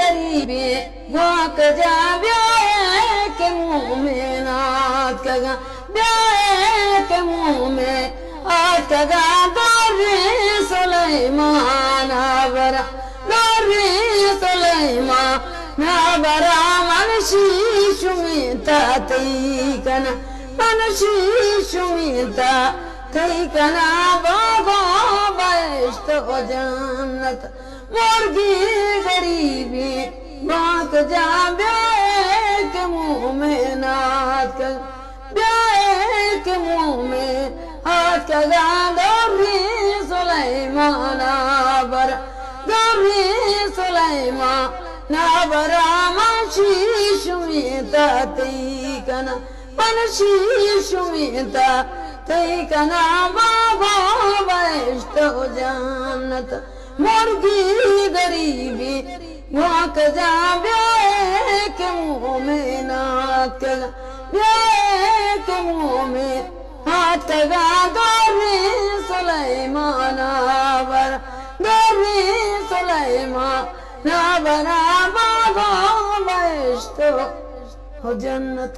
गरीबी वाक जा ब्याह के मोमिनात कगा ब्याह के मुँह में आज कगा दौरे सुलेमान बरा दौरे सुलेमान बरा मनशी शुमिता तैकना मनशी शुमिता तैकना बाबा बेश्त हो जन्नत मुर्गी गरीबी बाक जा ब्याह के मुँह में नाथ कर ब्याह के मुँह में हाथ कगा दौरी सुलेमान बर दौरी सुलेमान बरा मनशी शुमिता तैकना मनशी शुमिता तैकना बाबा बेश्त हो जन्नत मुर्गी गरीबी वाक जा ब्याह के मुँह में नाथ कगा ब्याह के मुँह में हाथ कगा दौरे सुलेमान बर दौरे सुलेमान बरा बाबा बेश्त हो जन्नत।